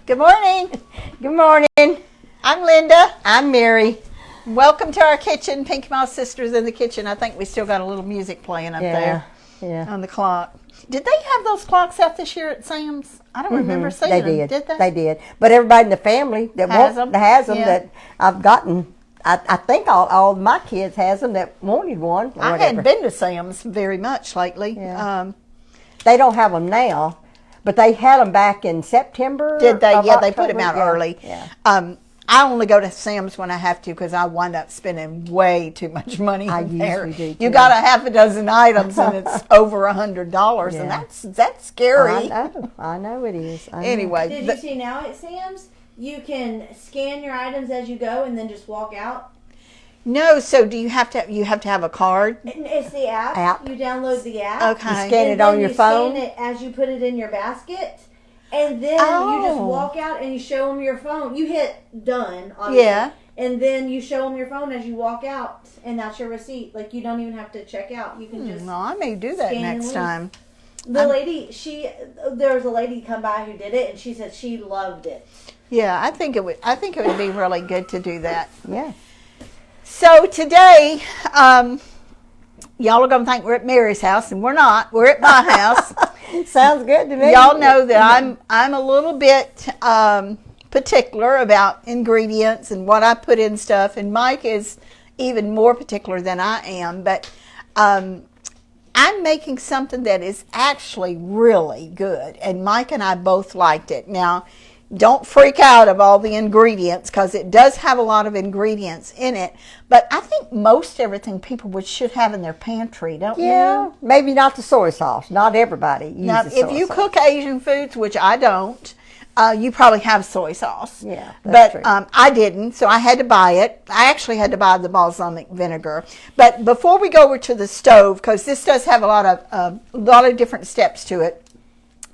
Good morning. Good morning. I'm Linda. I'm Mary. Welcome to our kitchen. Pinky Mouse Sisters in the kitchen. I think we still got a little music playing up there on the clock. Did they have those clocks out this year at Sam's? I don't remember seeing them. Did they? They did. But everybody in the family that has them that I've gotten, I think all of my kids has them that wanted one. I hadn't been to Sam's very much lately. Yeah. They don't have them now, but they had them back in September. Did they? Yeah, October. they put them out early. Yeah. I only go to Sam's when I have to because I wind up spending way too much money in there. Do you got a half a dozen items and it's over $100, and that's scary. I know it is. Anyway, did you see now at Sam's you can scan your items as you go and then just walk out? No, so do you have to have a card? It's the app. You download the app. Okay. You scan it on your phone. Scan it as you put it in your basket. And then you just walk out and you show them your phone. You hit done, obviously. Yeah. And then you show them your phone as you walk out, and that's your receipt. Like, you don't even have to check out. You can just No, I may do that next time. There was a lady come by who did it, and she said she loved it. Yeah, I think it would be really good to do that. Yeah. So today, y'all are going to think we're at Mary's house, and we're not. We're at my house. Sounds good to me. Y'all know that I'm a little bit particular about ingredients and what I put in stuff, and Mike is even more particular than I am. But I'm making something that is actually really good, and Mike and I both liked it. Now, don't freak out of all the ingredients because it does have a lot of ingredients in it. But I think most everything people should have in their pantry, don't you? Yeah, maybe not the soy sauce. Not everybody uses now, soy sauce. If you cook Asian foods, which I don't, you probably have soy sauce. Yeah, that's true. I didn't, so I had to buy it. I actually had to buy the balsamic vinegar. But before we go over to the stove, because this does have a lot of different steps to it.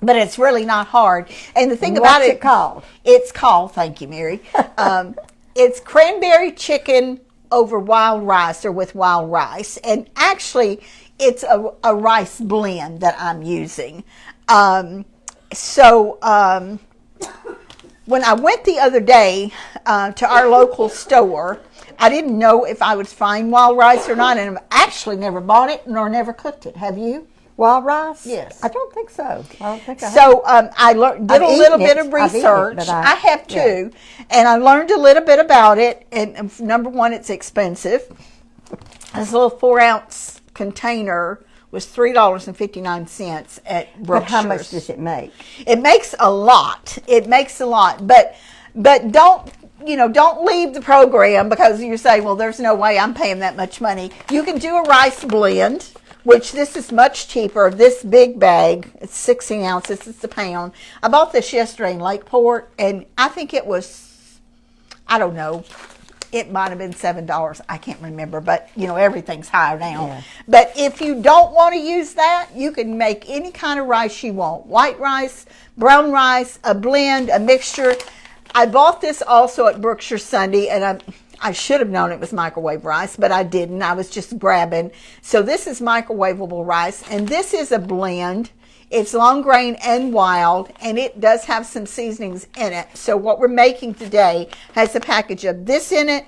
But it's really not hard. And the thing about it... What's it called? It's called, thank you, Mary. It's cranberry chicken over wild rice or with wild rice. And actually, it's a rice blend that I'm using. When I went the other day to our local store, I didn't know if I would find wild rice or not. And I've actually never bought it nor never cooked it. Have you? Wild rice? Yes. I don't think so. I did a little bit of research. I have too. And I learned a little bit about it. And number one, it's expensive. This little 4-ounce container was $3.59 at Brookshire's. But how much does it make? It makes a lot. But don't leave the program because you say, well, there's no way I'm paying that much money. You can do a rice blend, which this is much cheaper. This big bag, it's 16 ounces, it's a pound. I bought this yesterday in Lakeport, and I think it was, I don't know, it might have been $7. I can't remember, but, everything's higher now. Yeah. But if you don't want to use that, you can make any kind of rice you want. White rice, brown rice, a blend, a mixture. I bought this also at Brookshire Sunday, and I should have known it was microwave rice, but I didn't. I was just grabbing. So this is microwavable rice, and this is a blend. It's long grain and wild, and it does have some seasonings in it. So what we're making today has a package of this in it,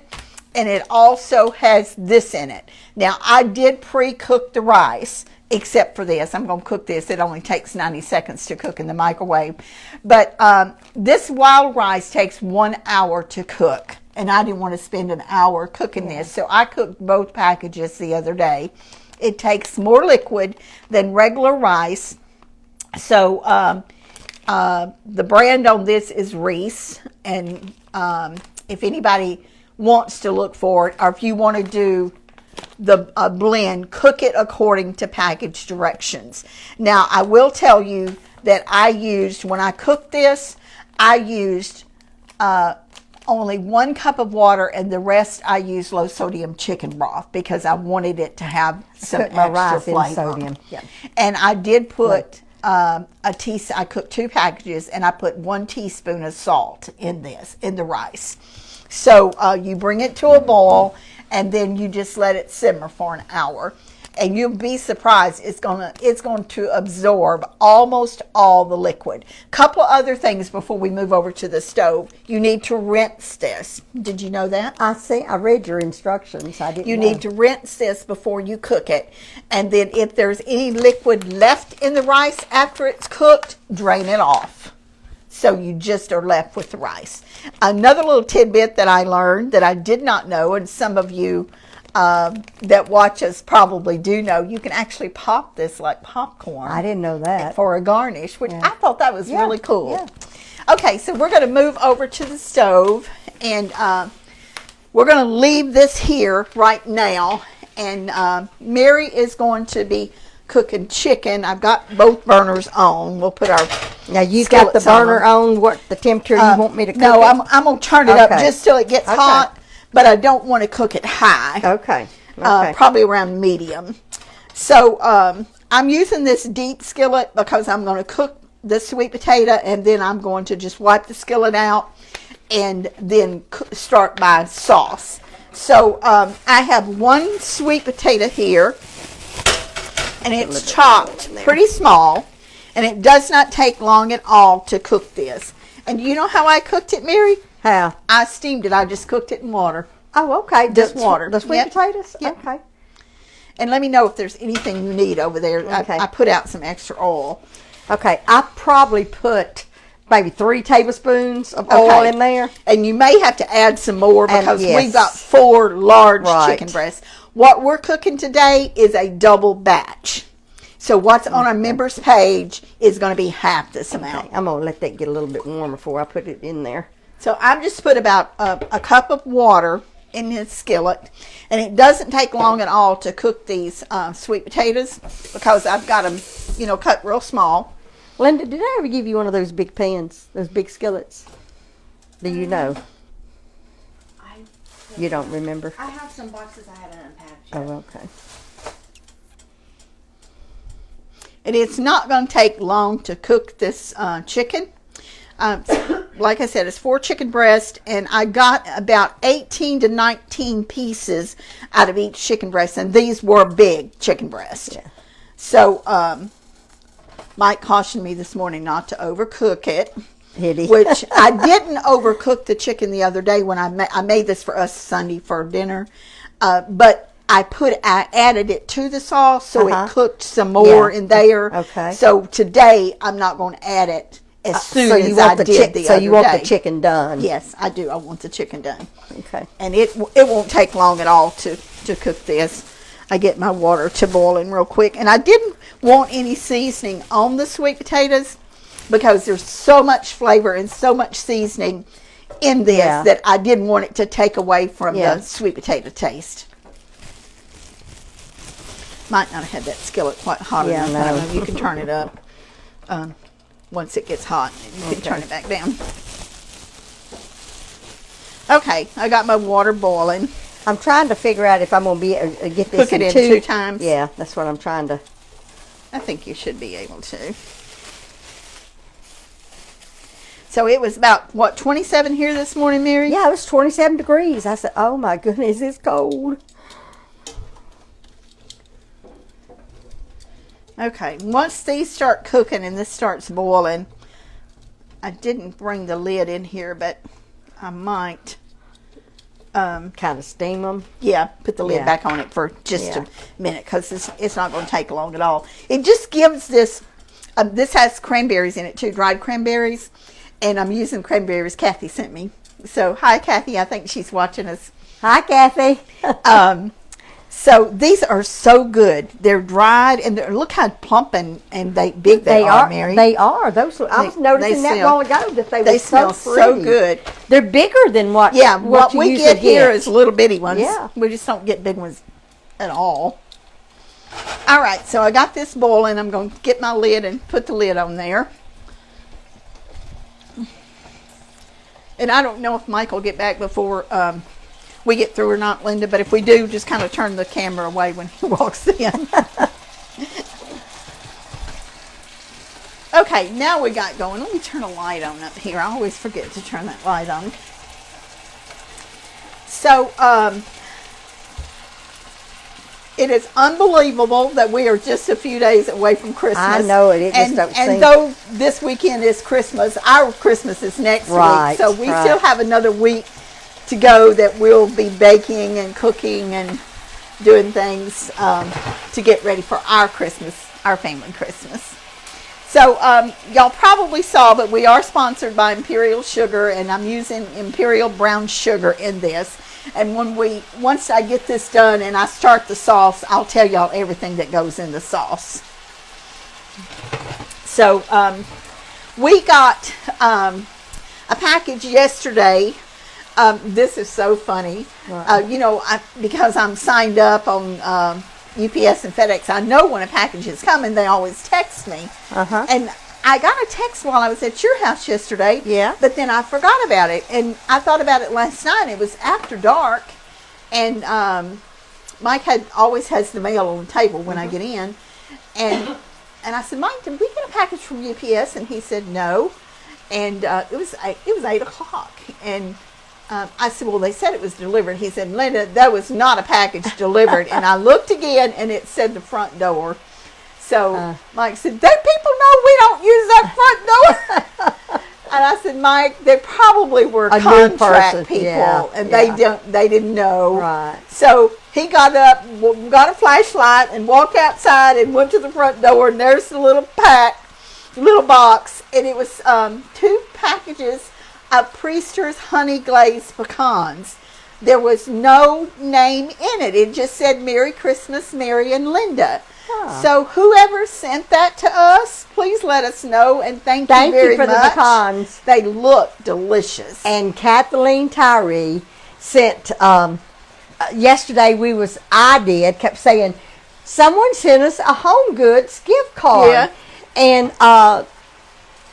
and it also has this in it. Now, I did pre-cook the rice, except for this. I'm going to cook this. It only takes 90 seconds to cook in the microwave. But this wild rice takes 1 hour to cook. And I didn't want to spend an hour cooking this. So I cooked both packages the other day. It takes more liquid than regular rice. So the brand on this is Reese. And if anybody wants to look for it, or if you want to do the blend, cook it according to package directions. Now, I will tell you that when I cooked this, I used only 1 cup of water, and the rest I used low sodium chicken broth because I wanted it to have some extra flavor. Sodium. Yeah. And I did put I cooked 2 packages, and I put 1 teaspoon of salt in the rice. So you bring it to a boil, and then you just let it simmer for an hour. and you'll be surprised. It's going to absorb almost all the liquid. Couple of other things before we move over to the stove. You need to rinse this. Did you know that? I read your instructions. I didn't. You need to rinse this before you cook it, and then if there's any liquid left in the rice after it's cooked, drain it off. So you just are left with the rice. Another little tidbit that I learned that I did not know, and some of you that watch us probably do know, you can actually pop this like popcorn. I didn't know that. For a garnish, which I thought that was really cool. Yeah. Okay, so we're going to move over to the stove, and we're going to leave this here right now, and Mary is going to be cooking chicken. I've got both burners on. We'll put our Now you got the burner on. What the temperature you want me to cook No, it? I'm going to turn it up just till it gets hot, but I don't want to cook it high. Okay. Probably around medium. So I'm using this deep skillet because I'm going to cook the sweet potato, and then I'm going to just wipe the skillet out and then start my sauce. So I have one sweet potato here, and it's chopped pretty small, and it does not take long at all to cook this. And you know how I cooked it, Mary? How? I steamed it. I just cooked it in water. Oh, okay. Just water. The sweet potatoes? Yep. Okay. And let me know if there's anything you need over there. Okay. I put out some extra oil. Okay. I probably put maybe 3 tablespoons of oil in there. And you may have to add some more because yes. we've got 4 large chicken breasts. What we're cooking today is a double batch. So what's on our members page is going to be half this amount. I'm going to let that get a little bit warmer before I put it in there. So I've just put about a cup of water in this skillet, and it doesn't take long at all to cook these sweet potatoes because I've got them, cut real small. Linda, did I ever give you one of those big pans, those big skillets? Do you know? You don't remember? I have some boxes I haven't unpacked yet. Oh, okay. And it's not going to take long to cook this chicken. Like I said, it's 4 chicken breasts, and I got about 18 to 19 pieces out of each chicken breast, and these were big chicken breasts. Yeah. So Mike cautioned me this morning not to overcook it. Which I didn't overcook the chicken the other day when I made this for us Sunday for dinner, but I added it to the sauce, so it cooked some more in there. Okay. So today I'm not going to add it as soon as I did the other day. So you want the chicken done? Yes, I do. I want the chicken done. Okay. And it won't take long at all to cook this. I get my water to boiling real quick, and I didn't want any seasoning on the sweet potatoes, because there's so much flavor and so much seasoning in this that I didn't want it to take away from the sweet potato taste. Might not have had that skillet quite hot enough. I don't know. You can turn it up once it gets hot. You can turn it back down. Okay, I got my water boiling. I'm trying to figure out if I'm going to be able to get this Cook it in 2 times. Yeah, that's what I'm trying to. I think you should be able to. So it was about, 27 here this morning, Mary? Yeah, it was 27 degrees. I said, oh my goodness, it's cold. Okay, once these start cooking and this starts boiling, I didn't bring the lid in here, but I might. Kind of steam them. Yeah, put the lid back on it for just a minute, because it's not going to take long at all. It just gives this, this has cranberries in it too, dried cranberries. And I'm using cranberries Kathy sent me. So, hi, Kathy. I think she's watching us. Hi, Kathy. So, these are so good. They're dried, and look how plump and big they are, Mary. They are. Those I was noticing that while ago that they smell so so good. They're bigger than what we get here is little bitty ones. Yeah. We just don't get big ones at all. All right, so I got this boiling. I'm going to get my lid and put the lid on there. And I don't know if Mike will get back before we get through or not, Linda, but if we do, just kind of turn the camera away when he walks in. Okay, now we got going. Let me turn a light on up here. I always forget to turn that light on. So, It is unbelievable that we are just a few days away from Christmas. I know it. It just don't seem. And though this weekend is Christmas, our Christmas is next week. So we still have another week to go that we'll be baking and cooking and doing things to get ready for our Christmas, our family Christmas. So y'all probably saw, but we are sponsored by Imperial Sugar, and I'm using Imperial Brown Sugar in this. And once I get this done and I start the sauce, I'll tell y'all everything that goes in the sauce. So we got a package yesterday. This is so funny. Right. Because I'm signed up on UPS and FedEx, I know when a package is coming. They always text me. And I got a text while I was at your house yesterday. Yeah. But then I forgot about it. And I thought about it last night. It was after dark. And Mike always has the mail on the table when I get in. And I said, Mike, did we get a package from UPS? And he said, no. And it was 8 o'clock. And I said, well, they said it was delivered. He said, Linda, that was not a package delivered. And I looked again, and it said the front door. So Mike said, "They people know we don't use that front door." And I said, Mike, they probably were contract people, and they didn't know. Right. So he got up, got a flashlight, and walked outside and went to the front door, and there's the little box, and it was 2 packages of Priester's honey glazed pecans. There was no name in it. It just said Merry Christmas, Mary and Linda. So whoever sent that to us, please let us know, and thank you very much. Thank you for the pecans. They look delicious. And Kathleen Tyree sent yesterday. Kept saying, someone sent us a Home Goods gift card. Yeah. And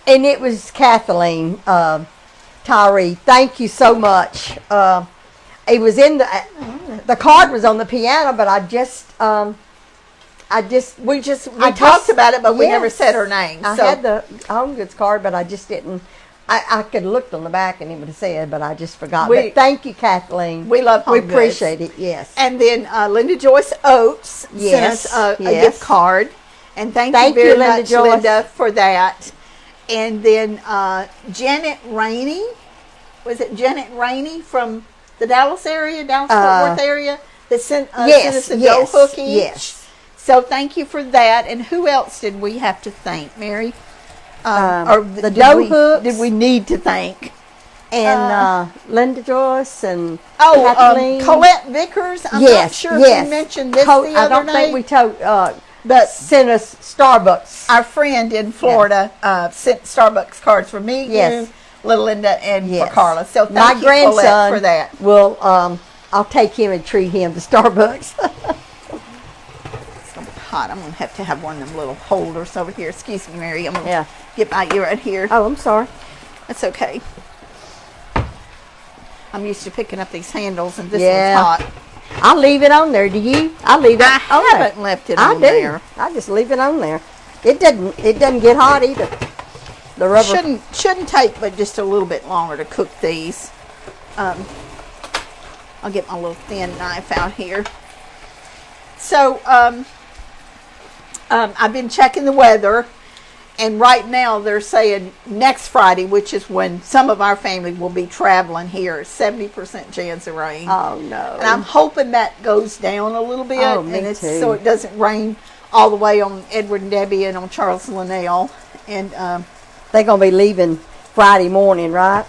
it was Kathleen Tyree. Thank you so much. It was in the card was on the piano, but we talked about it, but we never said her name. I had the Home Goods card, but I just didn't. I could have looked on the back and it would have said, but I just forgot. But thank you, Kathleen. We love Home Goods. We appreciate it. Yes. And then Linda Joyce Oates sent us a gift card, and thank you very much, Linda, for that. And then Janet Rainey, was it Janet Rainey from the Dallas area, Fort Worth area, that sent us a dough hook each? Yes. So thank you for that. And who else did we have to thank, Mary? The dough hooks. Did we need to thank? And Linda Joyce and Kathleen. Colette Vickers. I'm not sure if we mentioned this the other I don't think we told, but sent us Starbucks. Our friend in Florida sent Starbucks cards for me, you, little Linda, and for Carla. So thank you, Colette, for that. Will I'll take him and treat him to Starbucks. Hot. I'm going to have one of them little holders over here. Excuse me, Mary. I'm going to get by you right here. Oh, I'm sorry. That's okay. I'm used to picking up these handles, and this one's hot. I'll leave it on there. Do you? I'll leave it on there. I haven't left it on there. I just leave it on there. It doesn't get hot either. The rubber shouldn't take but just a little bit longer to cook these. I'll get my little thin knife out here. So, I've been checking the weather, and right now they're saying next Friday, which is when some of our family will be traveling here, 70% chance of rain. Oh, no. And I'm hoping that goes down a little bit. Oh, me too. So it doesn't rain all the way on Edward and Debbie and on Charles and Linnell. And they're going to be leaving Friday morning, right?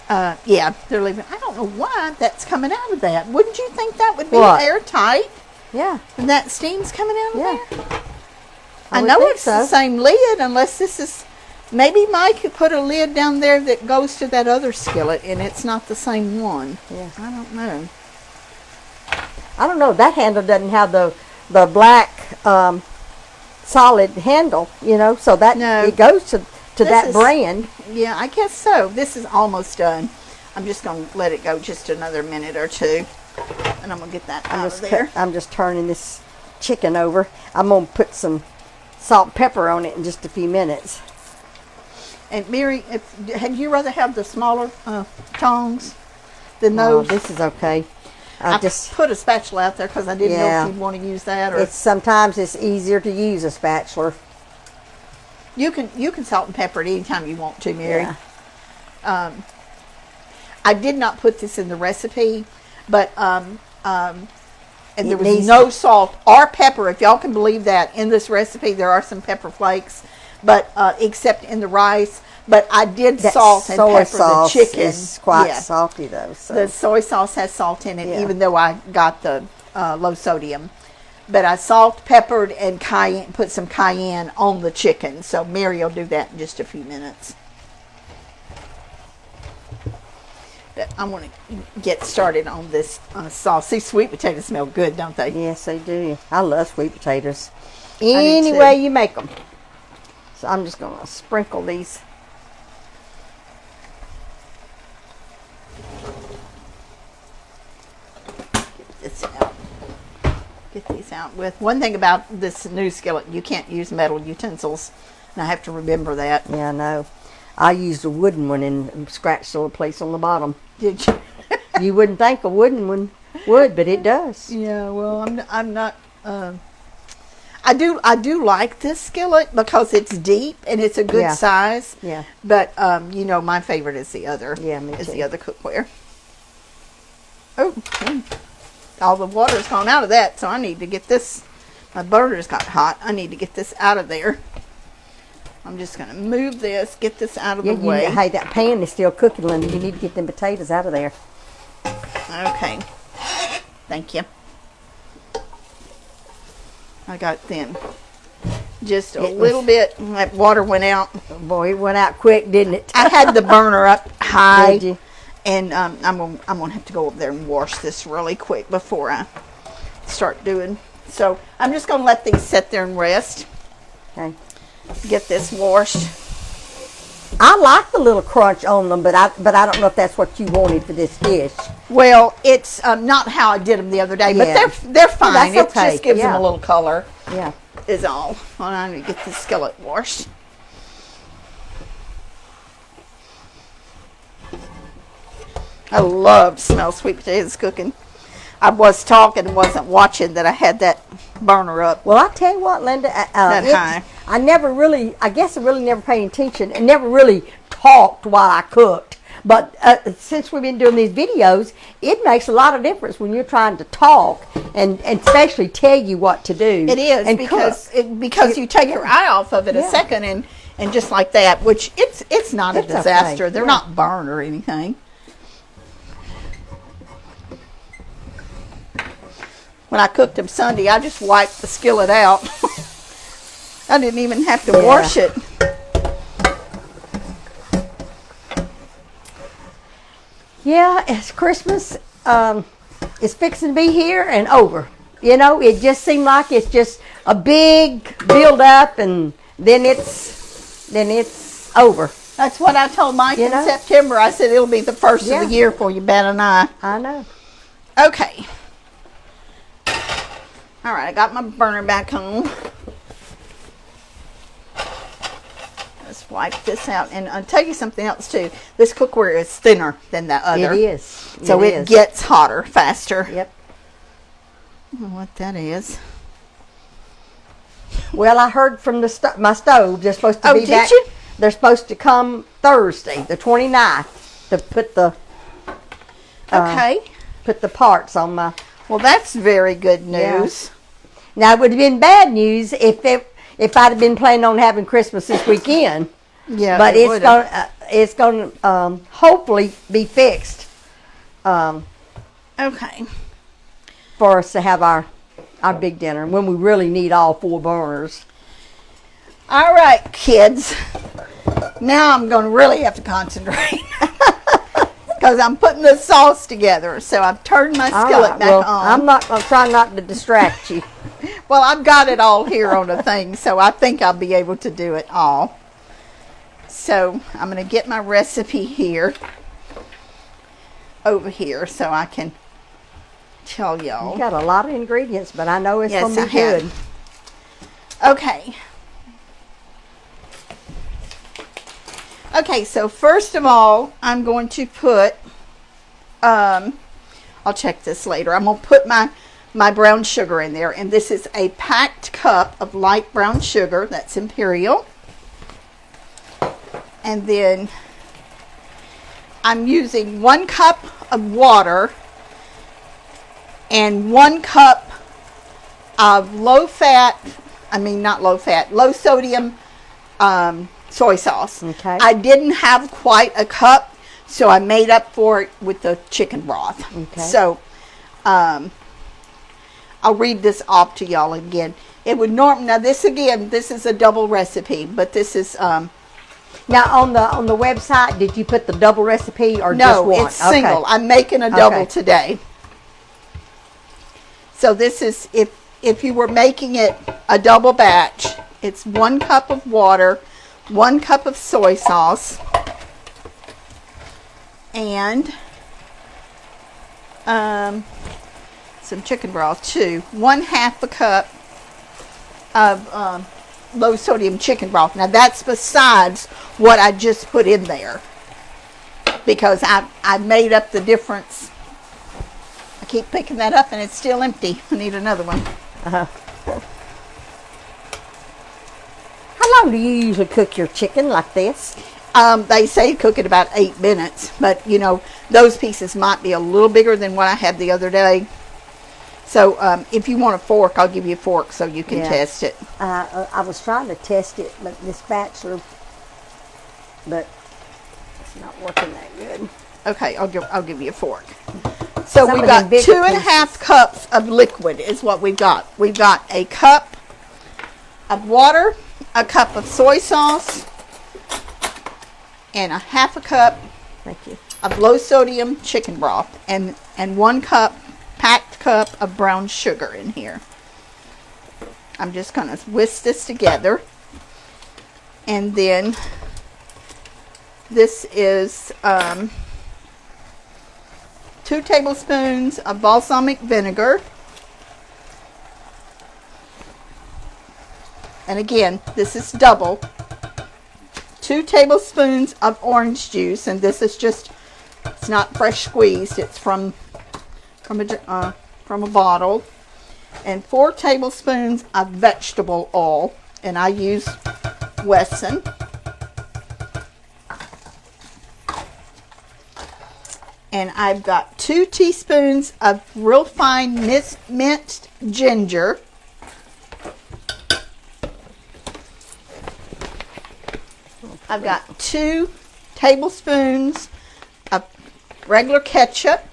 Yeah, they're leaving. I don't know why that's coming out of that. Wouldn't you think that would be airtight? Yeah. And that steam's coming out of there? I know it's the same lid, unless this is, maybe Mike could put a lid down there that goes to that other skillet, and it's not the same one. Yeah. I don't know. I don't know. That handle doesn't have the black solid handle, so that it goes to that brand. Yeah, I guess so. This is almost done. I'm just going to let it go just another minute or two, and I'm going to get that out of there. I'm just turning this chicken over. I'm going to put some salt and pepper on it in just a few minutes. And Mary, had you rather have the smaller tongs than those? This is okay. I just put a spatula out there because I didn't know if you'd want to use that. Or sometimes it's easier to use a spatula. You can salt and pepper it anytime you want to, Mary. Yeah. I did not put this in the recipe, but and there was no salt or pepper, if y'all can believe that. In this recipe, there are some pepper flakes, but except in the rice. But I did salt and pepper the chicken. Is quite salty though. So. The soy sauce has salt in it, even though I got the low sodium. But I salt, peppered, and put some cayenne on the chicken. So Mary will do that in just a few minutes. But I want to get started on this sauce. These sweet potatoes smell good, don't they? Yes, they do. I love sweet potatoes. Any way you make them. So I'm just going to sprinkle these. Get these out with. One thing about this new skillet, you can't use metal utensils, and I have to remember that. Yeah, I know. I used a wooden one and scratched a little place on the bottom. Did you? You wouldn't think a wooden one would, but it does. Yeah. Well, I'm not. I do like this skillet because it's deep and it's a good size. Yeah. But you know, my favorite is the other. Yeah, me too. Is the other cookware. Oh. All the water's gone out of that, so I need to get this. My burner's got hot. I need to get this out of there. I'm just going to move this, get this out of the way. Hey, that pan is still cooking, Linda. You need to get them potatoes out of there. Okay. Thank you. I got them. Just a little bit. That water went out. Boy, it went out quick, didn't it? I had the burner up high. Did you? And I'm gonna have to go up there and wash this really quick before I start doing. So I'm just gonna let these sit there and rest. Okay. Get this washed. I like the little crunch on them, but I don't know if that's what you wanted for this dish. Well, it's not how I did them the other day, but they're fine. That's okay. It just gives them a little color. Yeah. Is all. Well, I need to get this skillet washed. I love to smell sweet potatoes cooking. I was talking and wasn't watching that I had that burner up. Well, I tell you what, Linda, that high. I guess I really never paid attention and never really talked while I cooked. But since we've been doing these videos, it makes a lot of difference when you're trying to talk and especially tell you what to do. It is, and because you take your eye off of it a second and just like that, which it's not a disaster. Okay. They're not burned or anything. When I cooked them Sunday, I just wiped the skillet out. I didn't even have to wash it. Yeah, it's Christmas. It's fixing to be here and over. You know, it just seemed like it's just a big build up, and then it's over. That's what I told Mike in September. I said it'll be the first of the year for you, Ben and I. I know. Okay. All right, I got my burner back on. Let's wipe this out. And I'll tell you something else, too. This cookware is thinner than the other. It is. So it gets hotter faster. Yep. I don't know what that is. Well, I heard from my stove. They're supposed to be back. You? They're supposed to come Thursday, the 29th, to put the put the parts on my. Well, that's very good news. Yeah. Now, it would have been bad news if I'd have been planning on having Christmas this weekend. Yeah, but it's going to hopefully be fixed. Okay. For us to have our big dinner when we really need all 4 burners. All right, kids. Now I'm going to really have to concentrate. Because I'm putting the sauce together. So I've turned my skillet back on. I'm trying not to distract you. Well, I've got it all here on a thing, so I think I'll be able to do it all. So I'm going to get my recipe here, over here, so I can tell y'all. You got a lot of ingredients, but I know it's going to be good. Okay. Okay, so first of all, I'm going to put a I'll check this later. I'm going to put my brown sugar in there. And this is a packed cup of light brown sugar. That's Imperial. And then I'm using 1 cup of water and 1 cup of low sodium soy sauce. Okay. I didn't have quite a cup, so I made up for it with the chicken broth. Okay. So I'll read this off to y'all again. It would now this is a double recipe, but this is now on the website, did you put the double recipe or just no, one? it's single. I'm making a double today. So this is if you were making it a double batch, it's 1 cup of water, 1 cup of soy sauce, and some chicken broth too. 1/2 a cup of low sodium chicken broth. Now that's besides what I just put in there, because I made up the difference. I keep picking that up and it's still empty. I need another one. How long do you usually cook your chicken like this? They say cook it about 8 minutes, but you know, those pieces might be a little bigger than what I had the other day. So if you want a fork, I'll give you a fork so you can test it. I was trying to test it, but this spatula, but it's not working that good. Okay, I'll give you a fork. So Some we've of them got bigger 2.5 cups of liquid is what we've got. We've got a cup of water, a cup of soy sauce, and 1/2 cup of low sodium chicken broth, and 1 packed cup of brown sugar in here. I'm just going to whisk this together. And then this is 2 tablespoons of balsamic vinegar. And again, this is double. 2 tablespoons of orange juice, and this is just, it's not fresh squeezed, it's from a bottle. And 4 tablespoons of vegetable oil, and I use Wesson. And I've got 2 teaspoons of real fine minced ginger. I've got 2 tablespoons of regular ketchup.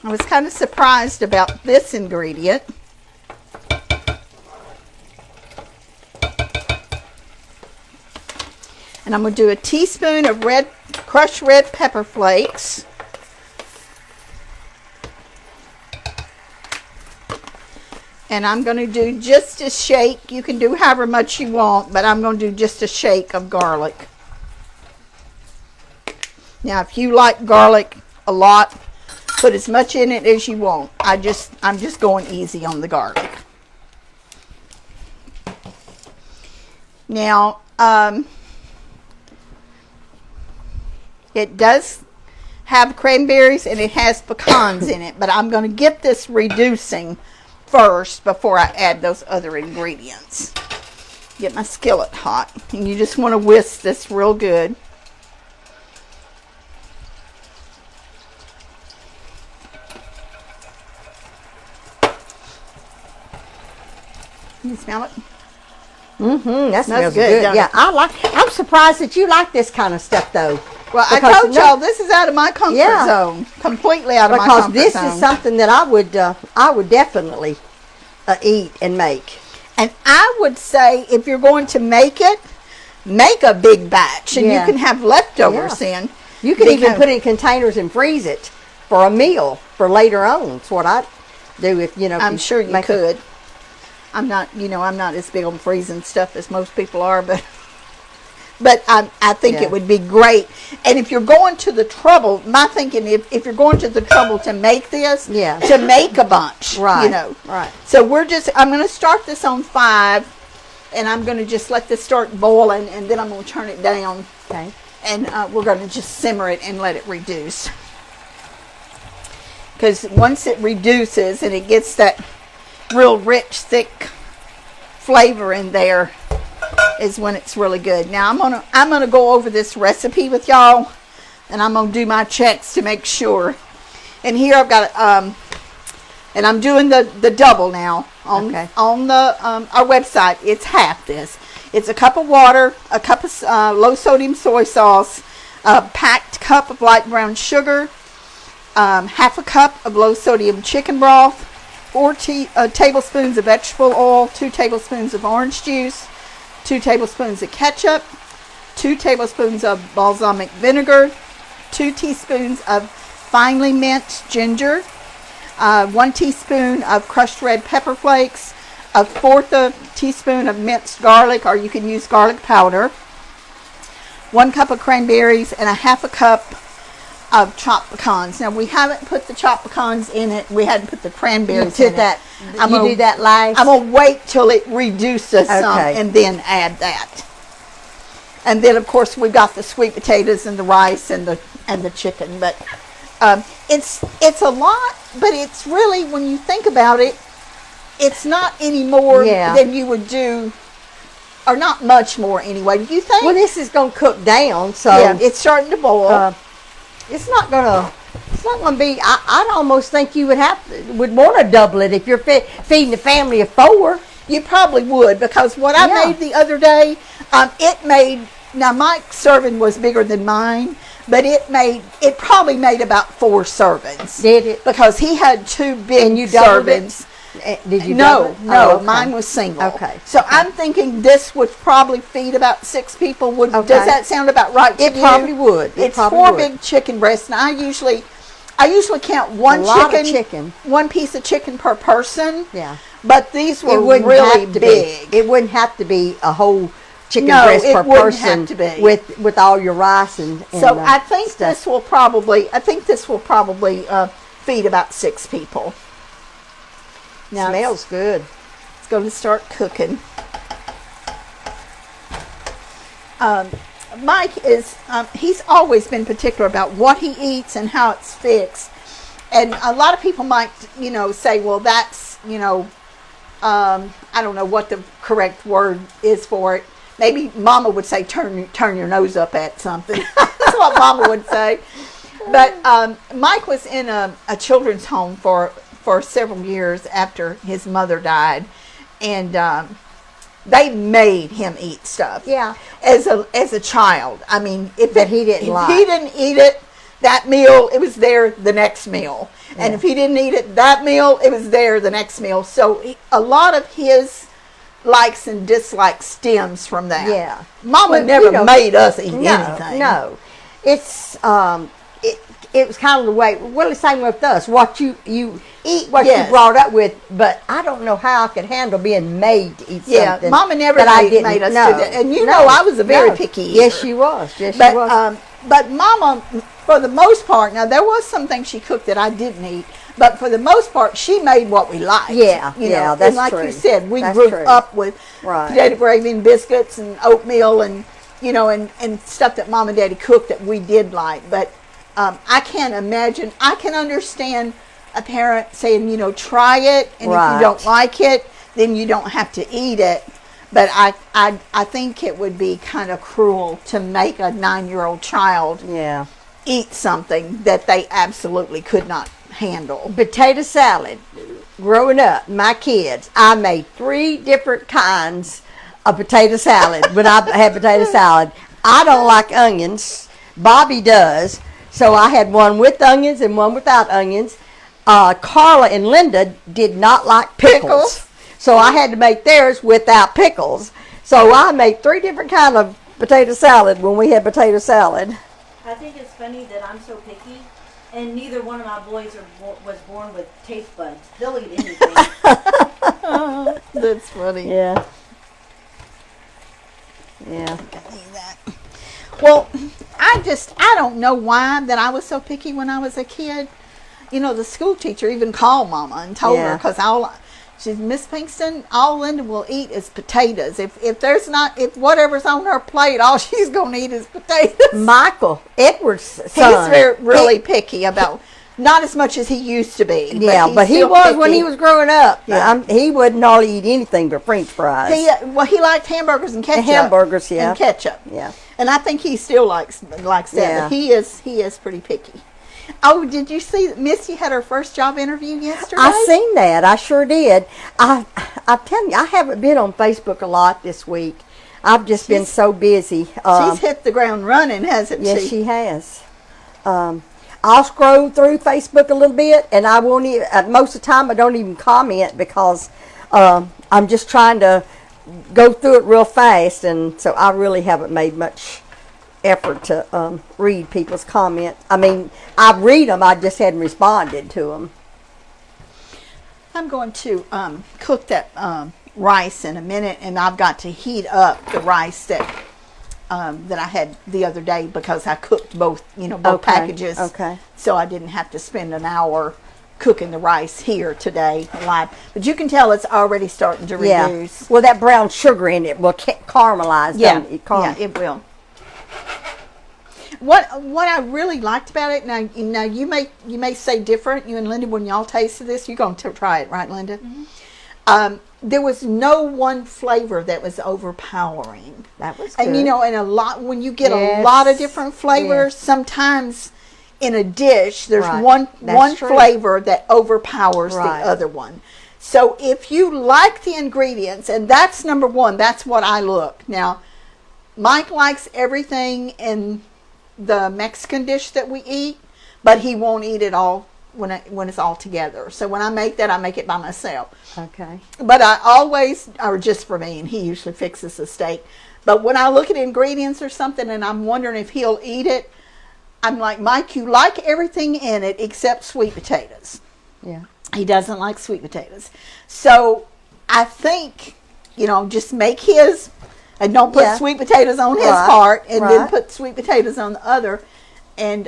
I was kind of surprised about this ingredient. And I'm going to do a teaspoon of crushed red pepper flakes. And I'm going to do just a shake. You can do however much you want, but I'm going to do just a shake of garlic. Now, if you like garlic a lot, put as much in it as you want. I'm just going easy on the garlic. Now, it does have cranberries and it has pecans in it, but I'm going to get this reducing first before I add those other ingredients. Get my skillet hot, and you just want to whisk this real good. Can you smell it? Mm-hmm. That smells good, good. Yeah, I'm surprised that you like this kind of stuff, though. Well, I told y'all this is out of my comfort zone. Completely out of my comfort zone. Because this is something that I would definitely eat and make. And I would say if you're going to make it, make a big batch, and you can have leftovers in. You can even put it in containers and freeze it for a meal for later on. That's what I do if you know. I'm sure you could. I'm not as big on freezing stuff as most people are, but I think it would be great. And if you're going to the trouble, my thinking, if you're going to the trouble to make this, to make a bunch, right? So I'm going to start this on 5, and I'm going to just let this start boiling, and then I'm going to turn it down. Okay. And we're going to just simmer it and let it reduce. because once it reduces and it gets that real rich, thick flavor in there is when it's really good. Now I'm gonna go over this recipe with y'all, and I'm gonna do my checks to make sure. And here I've got and I'm doing the double now on the our website. It's half this. It's a cup of water, a cup of low sodium soy sauce, a packed cup of light brown sugar, half a cup of low sodium chicken broth, 4 tablespoons of vegetable oil, 2 tablespoons of orange juice, 2 tablespoons of ketchup, 2 tablespoons of balsamic vinegar, 2 teaspoons of finely minced ginger, 1 teaspoon of crushed red pepper flakes, a 1/4 teaspoon of minced garlic, or you can use garlic powder, 1 cup of cranberries, and a 1/2 cup of chopped pecans. Now we haven't put the chopped pecans in it. We hadn't put the cranberries in it. You do that last? I'm gonna wait till it reduces some and then add that. And then of course we got the sweet potatoes and the rice and the chicken. But it's a lot, but it's really, when you think about it, it's not any more than you would do, or not much more anyway. Do you think? Well, this is gonna cook down, so yeah, it's starting to boil. It's not gonna be. I'd almost think you would want to double it if you're feeding a family of 4. You probably would, because what I made the other day, now Mike's serving was bigger than mine, but it probably made about 4 servings. Did it? Because he had 2 big and you doubled servings. It? Did you No, double it? Okay. mine was single. Okay. So I'm thinking this would probably feed about 6 people. Does that sound about right to you? It probably would. It's 4 big chicken breasts, and I usually count one one piece of chicken per person. Yeah. But these were really big. It wouldn't have to be a whole chicken breast per person with all your rice and so I think this will probably feed about 6 people. Now smells good. It's going to start cooking. Mike is he's always been particular about what he eats and how it's fixed. And a lot of people might, say, well, that's, I don't know what the correct word is for it. Maybe Mama would say, turn your nose up at something. That's what Mama would say. But Mike was in a children's home for several years after his mother died, and they made him eat stuff. Yeah. As a child, I mean, if he didn't eat it that meal, it was there the next meal, and if he didn't eat it that meal, it was there the next meal. So a lot of his likes and dislikes stems from that. Yeah. Mama never made us eat anything. No, it's it was kind of the way. Well, the same with us. What you eat, what you brought up with. But I don't know how I could handle being made to eat something. Yeah, Mama never made us do that. And I was a very picky eater. Yes, she was. Yes, she was. But Mama, for the most part, now there was some things she cooked that I didn't eat, but for the most part, she made what we liked. Yeah, that's and like true. you said, we grew up with potato gravy and biscuits and oatmeal and and stuff that Mom and Daddy cooked that we did like. But I can't imagine. I can understand a parent saying, try it, and if you don't like it, then you don't have to eat it. But I think it would be kind of cruel to make a 9-year-old child eat something that they absolutely could not handle. Potato salad. Growing up, my kids, I made 3 different kinds of potato salad when I had potato salad. I don't like onions. Bobby does. So I had one with onions and one without onions. Carla and Linda did not like pickles. So I had to make theirs without pickles. So I made 3 different kinds of potato salad when we had potato salad. I think it's funny that I'm so picky, and neither one of my boys was born with taste buds. They'll eat anything. That's funny. Yeah. Well, I don't know why that I was so picky when I was a kid. The school teacher even called Mama and told her, because she's Miss Pinkston, all Linda will eat is potatoes. If whatever's on her plate, all she's gonna eat is potatoes. Michael Edwards' son. He's really picky about Not as much as he used to be. Yeah, but he still was when picky. he was growing up. Yeah. He wouldn't hardly eat anything but French fries. He liked hamburgers and ketchup. Hamburgers, yeah. And ketchup. Yeah. And I think he still likes that. Yeah. But he is pretty picky. Oh, did you see that Missy had her first job interview yesterday? I seen that. I sure did. I'm telling you, I haven't been on Facebook a lot this week. I've just been so busy. She's hit the ground running, hasn't she? Yes, she has. I'll scroll through Facebook a little bit, and I won't even, most of the time I don't even comment because I'm just trying to go through it real fast, and so I really haven't made much effort to read people's comments. I mean, I read them, I just hadn't responded to them. I'm going to cook that rice in a minute, and I've got to heat up the rice that I had the other day because I cooked both packages. Okay. So I didn't have to spend an hour cooking the rice here today live. But you can tell it's already starting to reduce. Yeah. Well, that brown sugar in it will caramelize. Yeah. Don't it? It will. What I really liked about it, now you may say different, you and Linda, when y'all tasted this, you're going to try it, right, Linda? Mm-hmm. There was no one flavor that was overpowering. That was good. And and a lot, when you get a lot of different flavors, sometimes in a dish there's one flavor that overpowers the other one. So if you like the ingredients, and that's number one, that's what I look. Now, Mike likes everything in the Mexican dish that we eat, but he won't eat it all when it's all together. So when I make that, I make it by myself. Okay. But I always, or just for me, and he usually fixes the steak. But when I look at ingredients or something and I'm wondering if he'll eat it, I'm like, Mike, you like everything in it except sweet potatoes. Yeah. He doesn't like sweet potatoes. So I think, just make his, and don't put sweet potatoes on his part, and then put sweet potatoes on the other. And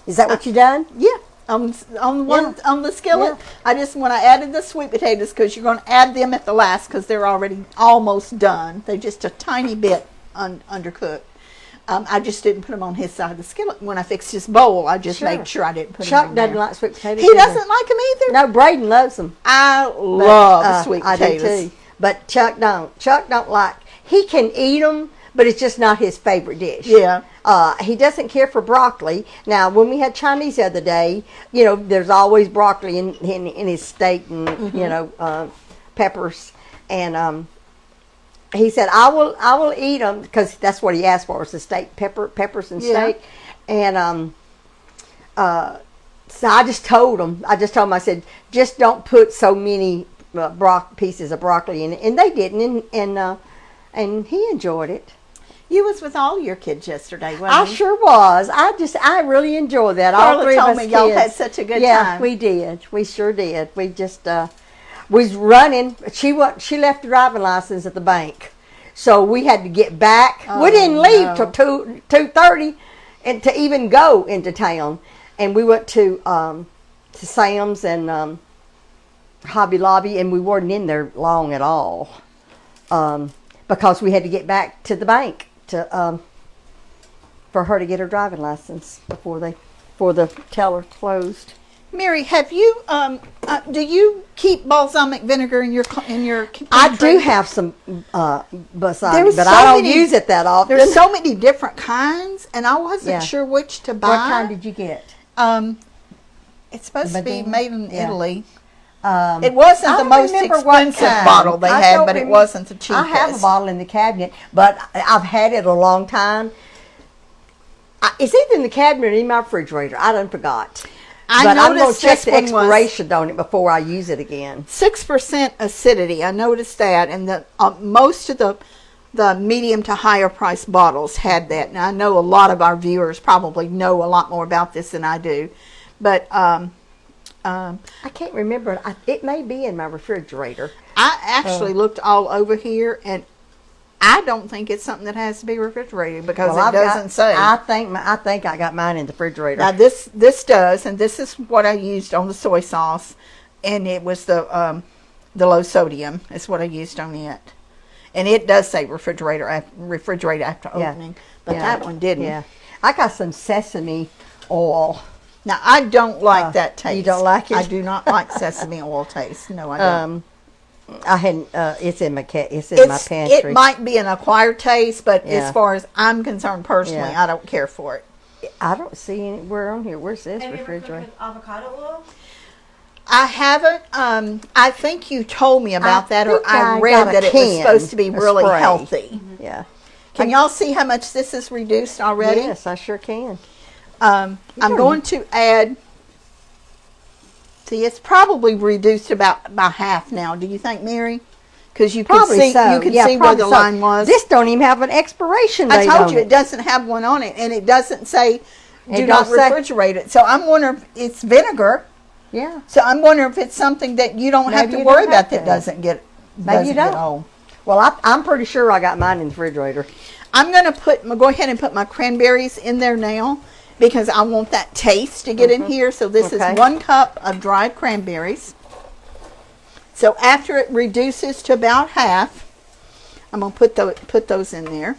is that what you done? Yeah. On the skillet, when I added the sweet potatoes, because you're going to add them at the last because they're already almost done. They're just a tiny bit undercooked. I just didn't put them on his side of the skillet. When I fixed his bowl, I just made sure I didn't put them on there. Chuck doesn't like sweet potatoes. He doesn't like them either. No, Braden loves them. I love sweet potatoes. I do too. But Chuck don't. Chuck don't like. He can eat them, but it's just not his favorite dish. Yeah. He doesn't care for broccoli. Now, when we had Chinese the other day, there's always broccoli in his steak and peppers, and he said, "I will eat them," because that's what he asked for, was the steak, peppers and steak, and so I just told him. I said, just don't put so many pieces of broccoli in it, and they didn't, and he enjoyed it. You was with all your kids yesterday, wasn't I you? sure was. I really enjoyed that. Carla all three told of us me y'all kids. had such a good time. Yeah, we did. We sure did. We just was running. She left the driving license at the bank, so we had to get back. We didn't leave till 2:30, and to even go into town. And we went to Sam's and Hobby Lobby, and we weren't in there long at all because we had to get back to the bank to for her to get her driving license before the teller closed. Mary, have you do you keep balsamic vinegar in your pantry? I do have some balsamic, There's but so I don't many- use it that often. There's so many different kinds, and I wasn't sure which to buy. What kind did you get? It's supposed to be Medina? made in Yeah. Italy. It wasn't the most expensive bottle they had, but it wasn't the cheapest. I have a bottle in the cabinet, but I've had it a long time. It's either in the cabinet or in my refrigerator. I done forgot. But I'm going to noticed check this the one was expiration on it before I use it again. 6% acidity. I noticed that, and the most of the medium to higher price bottles had that. Now I know a lot of our viewers probably know a lot more about this than I do, but I can't remember. It may be in my refrigerator. I actually looked all over here, and I don't think it's something that has to be refrigerated because it doesn't say. I think I got mine in the refrigerator. Now this does, and this is what I used on the soy sauce, and it was the low sodium is what I used on it, and it does say refrigerate after opening, but that one didn't. Yeah, I got some sesame oil. Now, I don't like that taste. You don't like it? I do not like sesame oil taste. No, I don't. I hadn't. It's in my my pantry. It might be an acquired taste, but Yeah. as far as I'm concerned personally, Yeah. I don't care for it. I don't see anywhere on here. Where's this Have you ever cooked refrigerator? with avocado oil? I haven't. I think you told me about that, or think I I read got a that it was can, supposed to be a really spray. healthy. Yeah. Can y'all see how much this is reduced already? Yes, I sure can. I'm going to add. See, it's probably reduced about by half now. Do you think, Mary? Because you can Probably see, so. you can Yeah, see where probably the so. line was. This don't even have an expiration I date told on you it doesn't have one on it, and it doesn't say do It not don't say- refrigerate it. So I'm wondering if it's vinegar. Yeah. So I'm wondering if it's something that you don't have Maybe to you worry don't have about that to. doesn't get Maybe you get don't. old. Well, I'm pretty sure I got mine in the refrigerator. I'm going to go ahead and put my cranberries in there now because I want that taste to get in here. So this Okay. is 1 cup of dried cranberries. So after it reduces to about half, I'm going to put those in there.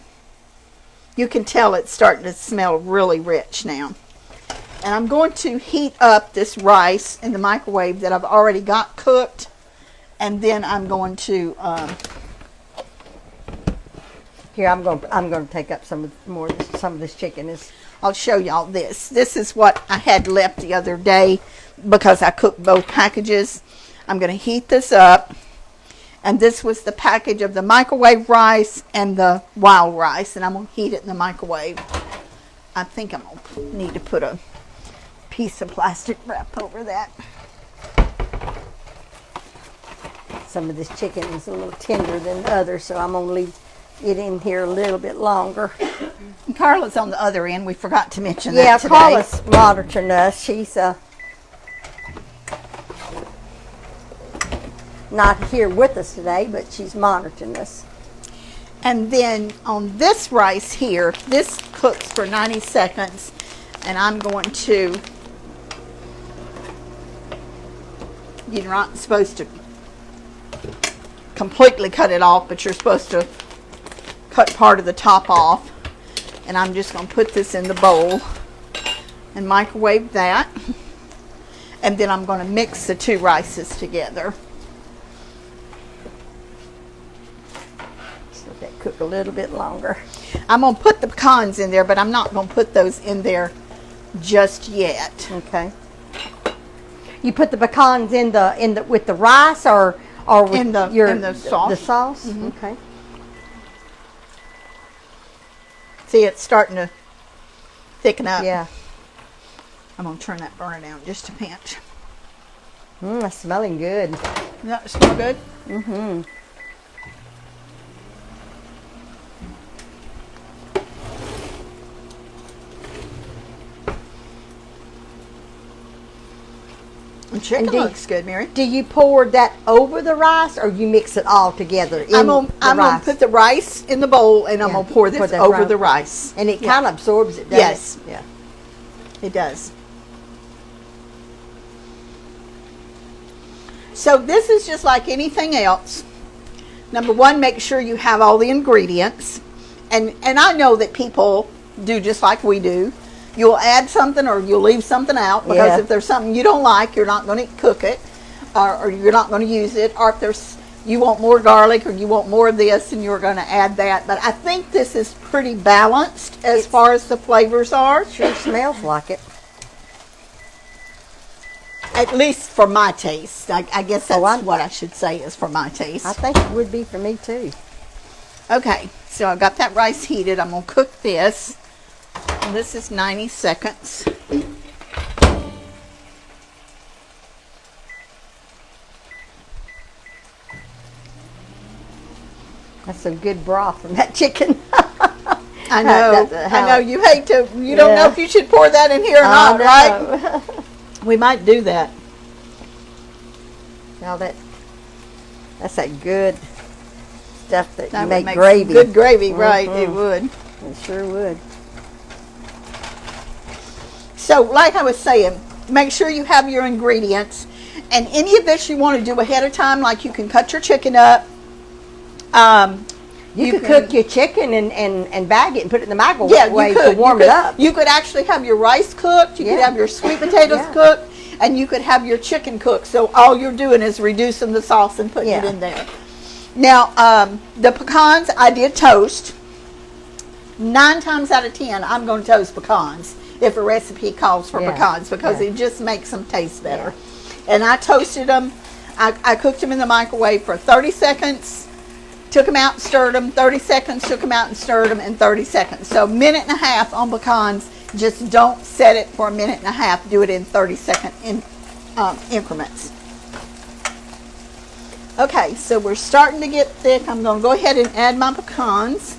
You can tell it's starting to smell really rich now. And I'm going to heat up this rice in the microwave that I've already got cooked. And then I'm going to Here, I'm going to take up some of this chicken. I'll show y'all this. This is what I had left the other day because I cooked both packages. I'm going to heat this up. And this was the package of the microwave rice and the wild rice. And I'm going to heat it in the microwave. I think I'm going to need to put a piece of plastic wrap over that. Some of this chicken is a little tender than the other, so I'm going to leave it in here a little bit longer. And Carla's on the other end. We forgot to mention Yeah, that today. Carla's monitoring us. She's not here with us today, but she's monitoring us. And then on this rice here, this cooks for 90 seconds. And I'm going to, you're not supposed to completely cut it off, but you're supposed to cut part of the top off. And I'm just going to put this in the bowl and microwave that. And then I'm going to mix the two rices together. So let that cook a little bit longer. I'm going to put the pecans in there, but I'm not going to put those in there just yet. Okay. You put the pecans in the with the rice or with In the sauce. The sauce. Okay. See, it's starting to thicken up. Yeah. I'm going to turn that burner down just a pinch. That's smelling good. Does that smell good? Mm-hmm. And chicken And do- looks good, Mary. Do you pour that over the rice, or you mix it all together in I'm going the to rice? put the rice in the bowl, and I'm Yeah, going to pour put this that over right- the rice. And it Yeah. kind of absorbs it, doesn't Yes. it? Yeah. It does. So this is just like anything else. Number one, make sure you have all the ingredients. And I know that people do just like we do. You'll add something or you'll leave something out because Yeah. if there's something you don't like, you're not going to cook it or you're not going to use it. Or if there's you want more garlic or you want more of this and you're going to add that. But I think this is pretty balanced as far as the flavors are. Sure smells like it. At least for my taste. I guess that's I'm- what I should say is for my taste. I think it would be for me too. Okay, so I got that rice heated. I'm going to cook this. And this is 90 seconds. That's some good broth from that chicken. I know. I know. You hate to, you don't know if you should pour that in here or not, right? right? We might do that. Now that's that good stuff that That you would make some gravy. good gravy, right? It would. It sure would. So, like I was saying, make sure you have your ingredients. And any of this you want to do ahead of time, like you can cut your chicken up. You could cook your chicken and bag it and put it in the microwave Yeah, you could. to warm it up. You could actually have your rice cooked. You could have your sweet potatoes cooked, and you could have your chicken cooked. So all you're doing is reducing the sauce and putting it in there. Now, the pecans I did toast. 9 times out of 10, I'm going to toast pecans if a recipe calls for pecans, because it just makes them taste better. And I toasted them. I cooked them in the microwave for 30 seconds. Took them out and stirred them, 30 seconds, took them out and stirred them in 30 seconds. So 1.5 minutes on pecans, just don't set it for 1.5 minutes, do it in 30-second increments. Okay, so we're starting to get thick. I'm going to go ahead and add my pecans.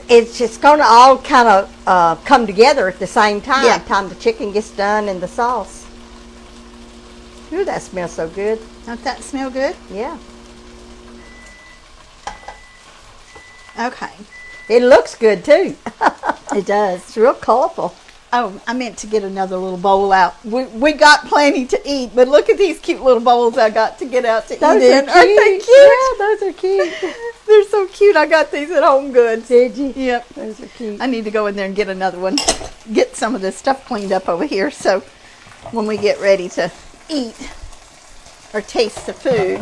It's just going to all kind of come together at the same time. Yeah. Time the chicken gets done and the sauce. Ooh, that smells so good. Don't that smell good? Yeah. Okay. It looks good too. It does. It's real colorful. Oh, I meant to get another little bowl out. We got plenty to eat, but look at these cute little bowls I got to get out to eat in. Aren't they cute? Yeah, those are cute. They're so cute. I got these at Home Goods. Did you? Yep. Those are cute. I need to go in there and get another one. Get some of this stuff cleaned up over here, so when we get ready to eat or taste the food,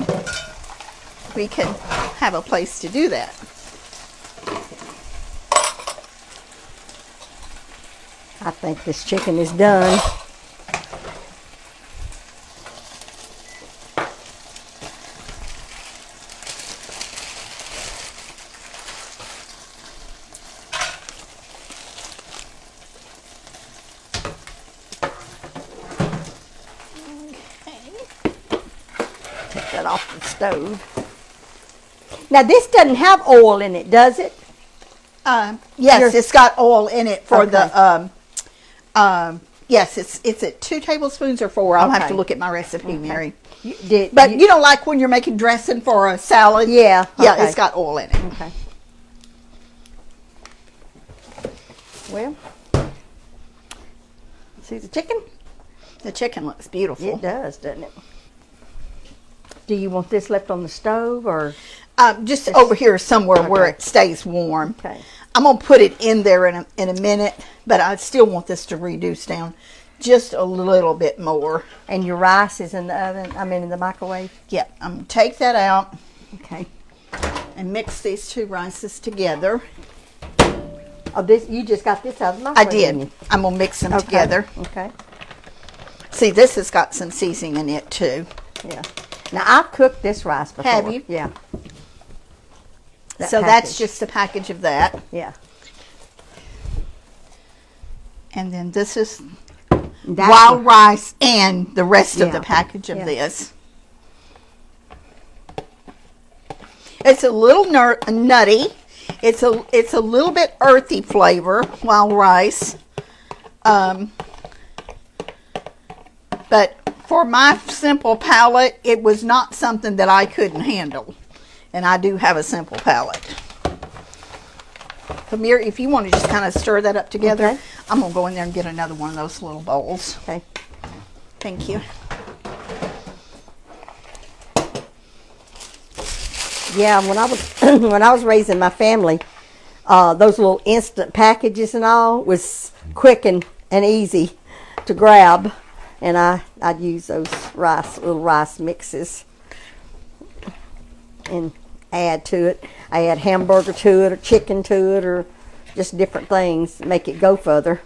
we can have a place to do that. I think this chicken is done. Take that off the stove. Now this doesn't have oil in it, does it? Yes, it's got oil in it for the yes, it's at 2 tablespoons or 4. I'll have to look at my recipe, Mary. But you know, like when you're making dressing for a salad? Yeah. Yeah, it's got oil in it. Okay. Well, see the chicken? The chicken looks beautiful. It does, doesn't it? Do you want this left on the stove or? Just over here somewhere where it stays warm. Okay. I'm going to put it in there in a minute, but I still want this to reduce down just a little bit more. And your rice is in the oven, in the microwave? Yep. I'm going to take that out. Okay. And mix these 2 rices together. Oh, you just got this out of the microwave? I did. I'm going to mix them together. Okay. See, this has got some seasoning in it too. Yeah. Now, I've cooked this rice before. Have you? Yeah. So that's just a package of that. Yeah. And then this is wild rice and the rest of the package of this. It's a little nutty. It's a little bit earthy flavor, wild rice. But for my simple palate, it was not something that I couldn't handle. And I do have a simple palate. So, Mary, if you want to just kind of stir that up together, I'm going to go in there and get another one of those little bowls. Okay. Thank you. Yeah, when I was raising my family, those little instant packages and all was quick and easy to grab, and I'd use those little rice mixes and add to it. I add hamburger to it or chicken to it or just different things to make it go further.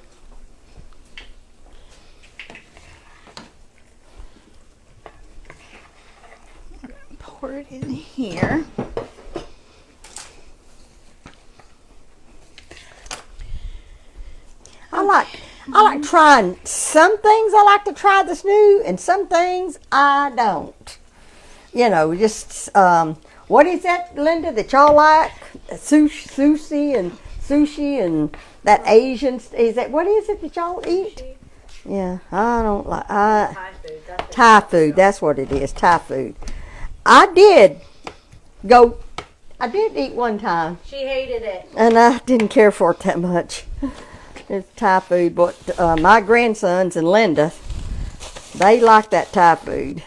Pour it in here. I like trying some things. I like to try that's new, and some things I don't. You know, just what is that, Linda, that y'all like? Sushi and that Asian. Is that what is it that y'all eat? Yeah, I don't like Thai food. Thai food. That's what it is. Thai food. I did eat one time. She hated it. And I didn't care for it that much. It's Thai food, but my grandsons and Linda, they like that Thai food.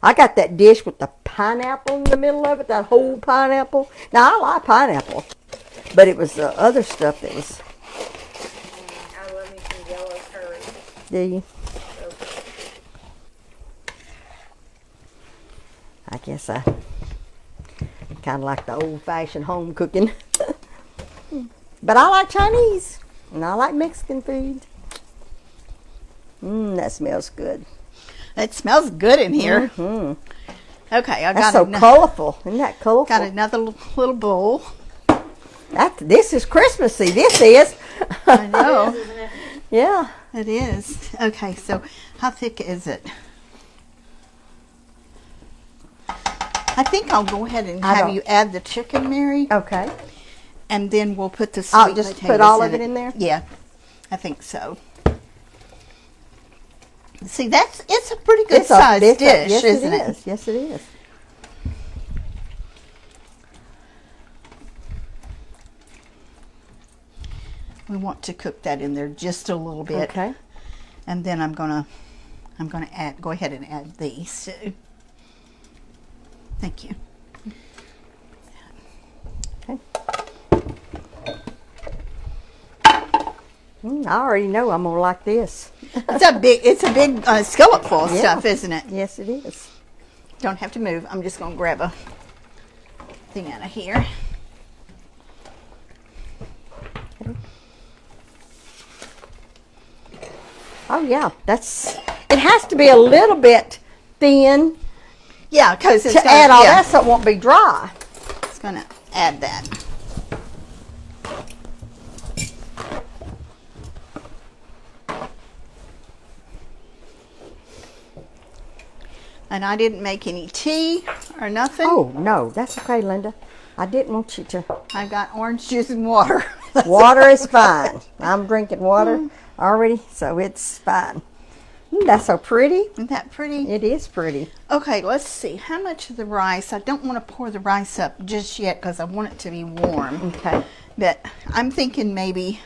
I got that dish with the pineapple in the middle of it, that whole pineapple. Now, I like pineapple, but it was the other stuff that was. I love me some yellow curry. Do you? I guess I kind of like the old-fashioned home cooking. But I like Chinese, and I like Mexican food. That smells good. It smells good in here. Mm-hmm. Okay, I That's got so colorful. Isn't that colorful? got another little bowl. This is Christmassy. This is. I know. Isn't it? Yeah. It is. Okay, so how thick is it? I think I'll go ahead and have you add the chicken, Mary, Okay. and then we'll put the sweet I'll just potatoes put all of it in there? Yeah, I think so. See, it's a pretty good sized dish, yes, isn't it it? is. Yes, it is. We want to cook that in there just a little bit, Okay. and then I'm gonna go ahead and add these too. Thank you. Okay. I already know I'm gonna like this. It's a big skillet full of Yeah. stuff, isn't it? Yes, it is. Don't have to move. I'm just gonna grab a thing out of here. Oh yeah, it has to be a little bit thin Yeah, because it's to gonna, add all yeah, that so it won't be dry. It's gonna add that. And I didn't make any tea or nothing. Oh no, that's okay, Linda. I didn't want you to. I got orange juice and water. Water is fine. I'm drinking water already, so it's fine. That's so pretty. Isn't that pretty? It is pretty. Okay, let's see. How much of the rice? I don't want to pour the rice up just yet because I want it to be warm. Okay. But I'm thinking maybe,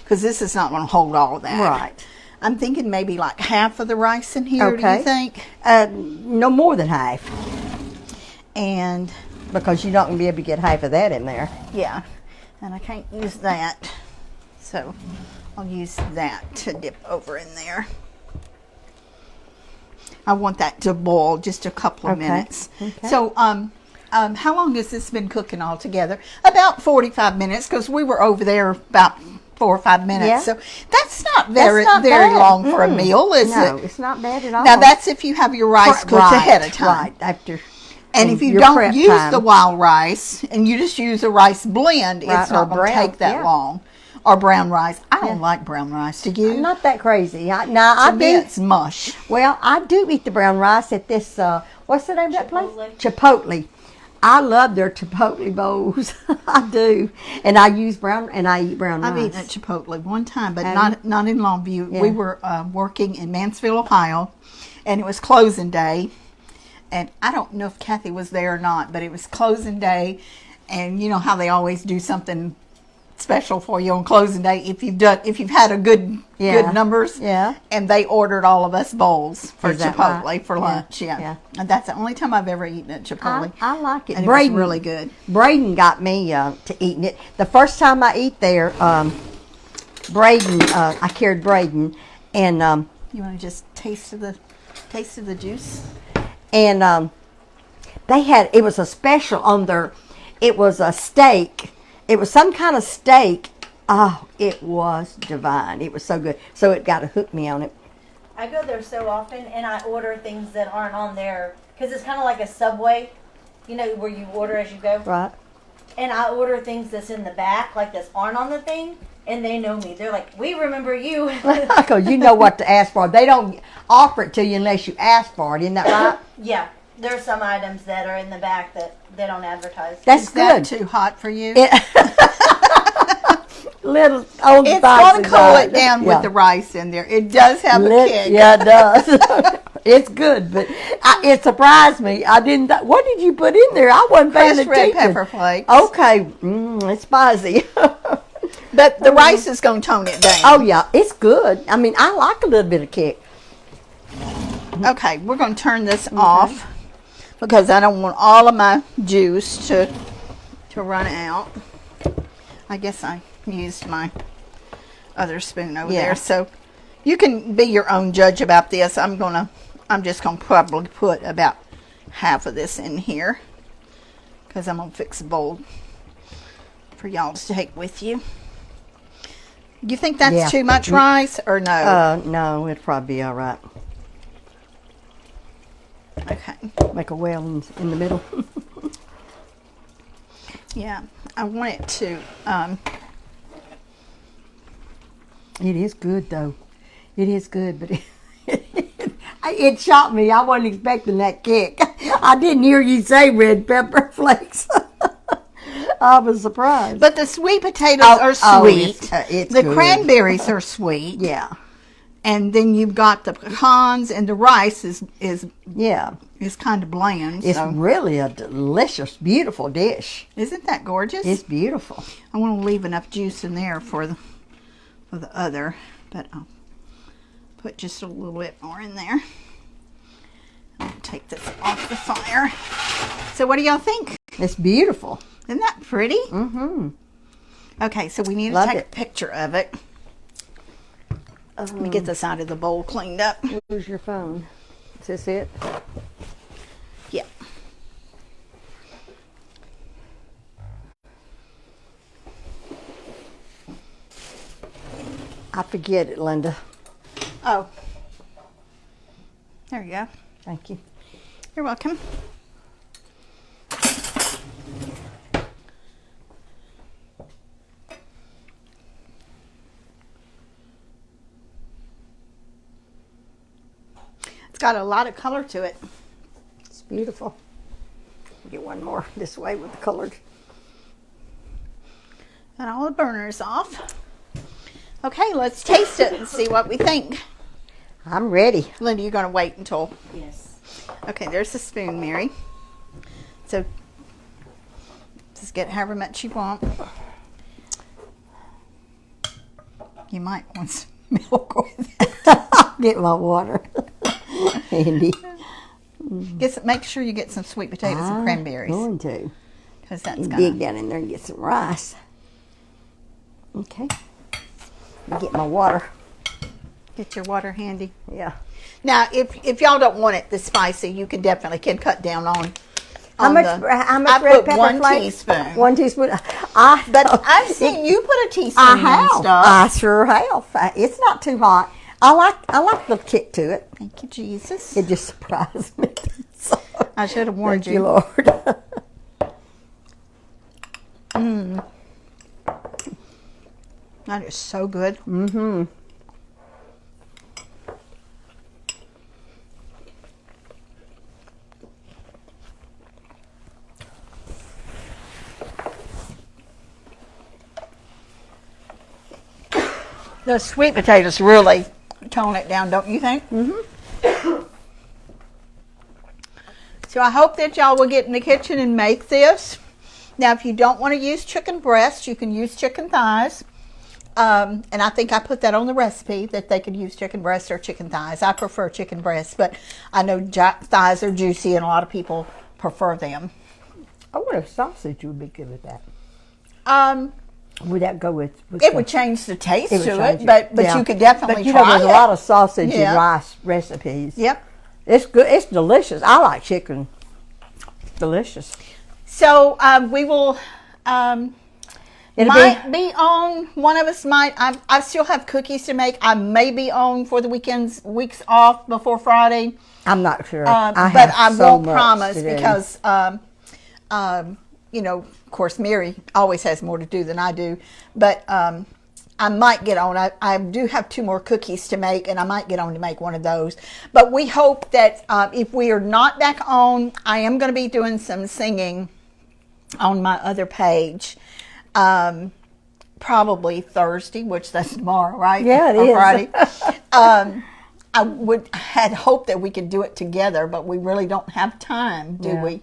because this is not going to hold all of that. Right. I'm thinking maybe like half of the rice in here, do Okay. you think? No more than half, And, because you're not going to be able to get half of that in there. yeah, and I can't use that. So I'll use that to dip over in there. I want that to boil just a couple of Okay. minutes. Okay. So, how long has this been cooking all together? About 45 minutes, because we were over there about 4 or 5 minutes. Yeah. So that's not very not very bad. long for a meal, is No, it? it's not bad at all. Now that's if you have your rice cooked Right, ahead of time. Right, after. And if you your don't prep use time. the wild rice and you just use a rice blend, Right, it's not or going to brown, take that yeah. long. Or brown rice. I don't Yeah. like brown rice. Do you? I'm not that crazy. I To me, do. it's mush. Well, I do eat the brown rice at this. What's the name of that place? Chipotle. Chipotle. I love their Chipotle bowls. I do, and I eat brown I've rice. eaten at Chipotle one time, but Have not in Longview. Yeah. We were working in Mansfield, Ohio, and it was closing day. And I don't know if Kathy was there or not, but it was closing day, and you know how they always do something special for you on closing day if you've had a good numbers. Yeah. And they ordered all of us bowls for Is that Chipotle right? for Yeah. lunch. Yeah. Yeah. And that's the only time I've ever eaten at Chipotle. I like it. And it was really good. Braden got me to eating it. The first time I eat there, Braden, I carried Braden, and You want to just taste of the juice? and they had, it was a special on their, it was a steak. It was some kind of steak. Oh, it was divine. It was so good. So it got to hook me on it. I go there so often, and I order things that aren't on there because it's kind of like a Subway, you know, where you order as you go. Right. And I order things that's in the back, like that aren't on the thing, and they know me. They're like, "We remember you." Because you know what to ask for. They don't offer it to you unless you ask for it. Isn't that right? Yeah, there's some items that are in the back that they don't advertise. That's Is that good. too hot for you? Little old It's spicy going to cool side. it down Yeah. with the rice in there. It does have a kick. Yeah, it does. It's good, but it surprised me. I didn't. What did you put in there? I wasn't paying Crushed red attention. pepper flakes. Okay, it's spicy. But the rice is going to tone it down. Oh yeah, it's good. I mean, I like a little bit of kick. Okay, we're going to turn this off because I don't want all of my juice to run out. I guess I used my other spoon over there, so you can be your own judge about this. I'm just gonna probably put about half of this in here because I'm gonna fix a bowl for y'all to take with you. You think that's too much rice or no? No, it'd probably be all right. Okay. Make a well in the middle. Yeah, I want it to. It is good though. It is good, but it shocked me. I wasn't expecting that kick. I didn't hear you say red pepper flakes. I was surprised. But the sweet potatoes are sweet. It's the good. Cranberries are sweet. Yeah. And then you've got the pecans, and the rice is kind of bland. It's so. really a delicious, beautiful dish. Isn't that gorgeous? It's beautiful. I want to leave enough juice in there for the other, but I'll put just a little bit more in there. I'll take this off the fire. So what do y'all think? It's beautiful. Isn't that pretty? Mm-hmm. Okay, so we need to take a picture of it. Let me get this out of the bowl cleaned up. Where's your phone? Is this it? Yeah. I forget it, Linda. Oh. There you go. Thank you. You're welcome. It's got a lot of color to it. It's beautiful. Get one more this way with the colored. Got all the burners off. Okay, let's taste it and see what we think. I'm ready. Linda, you're going to wait until... Yes. Okay, there's the spoon, Mary. So, just get however much you want. You might want some milk with it. Get my water. Handy. Make sure you get some sweet potatoes and cranberries. I'm going to. Because that's Dig down in there and get some rice. Okay. Get my water. Get your water handy. Yeah. Now, if y'all don't want it this spicy, you can definitely cut down on How much I red put pepper 1 flakes? teaspoon. 1 teaspoon. But I've seen you put a teaspoon I in have. stuff. I sure have. It's not too hot. I like the kick to it. Thank you, Jesus. It just surprised me. So, I should have warned thank you, Lord. That is so good. Mm-hmm. The sweet potatoes really tone it down, don't you think? Mm-hmm. So I hope that y'all will get in the kitchen and make this. Now, if you don't want to use chicken breast, you can use chicken thighs. And I think I put that on the recipe, that they could use chicken breast or chicken thighs. I prefer chicken breast, but I know thighs are juicy and a lot of people prefer them. I wonder if sausage would be good with that. Would that go with It would change the taste to change it, but yeah. you could definitely But you try know, there's it. a lot of sausage Yeah. and rice recipes. Yep. It's good. It's delicious. I like chicken. Delicious. So we will. It'll Might be on. One of us might. I still have cookies to make. I may be on for the weeks off before Friday. I'm not sure. But I so won't much promise to do. because, you know, of course, Mary always has more to do than I do. But I might get on. I do have 2 more cookies to make, and I might get on to make one of those. But we hope that if we are not back on, I am going to be doing some singing on my other page. Probably Thursday, which that's tomorrow, right? Yeah, it or is. Friday. I had hoped that we could do it together, but we really don't have time, do we?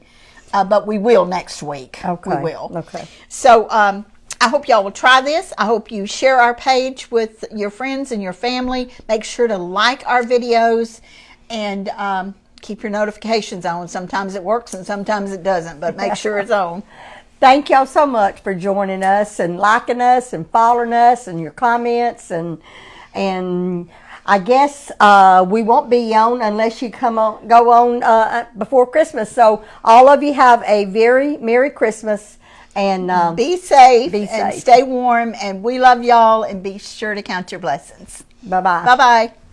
But we will next week. Okay. We will. Okay. So I hope y'all will try this. I hope you share our page with your friends and your family. Make sure to like our videos. And keep your notifications on. Sometimes it works and sometimes it doesn't, but make sure it's on. Thank y'all so much for joining us and liking us and following us and your comments and I guess we won't be on unless you go on before Christmas. So all of you have a very Merry Christmas and be safe and stay warm. And we love y'all. And be sure to count your blessings. Bye bye. Bye bye.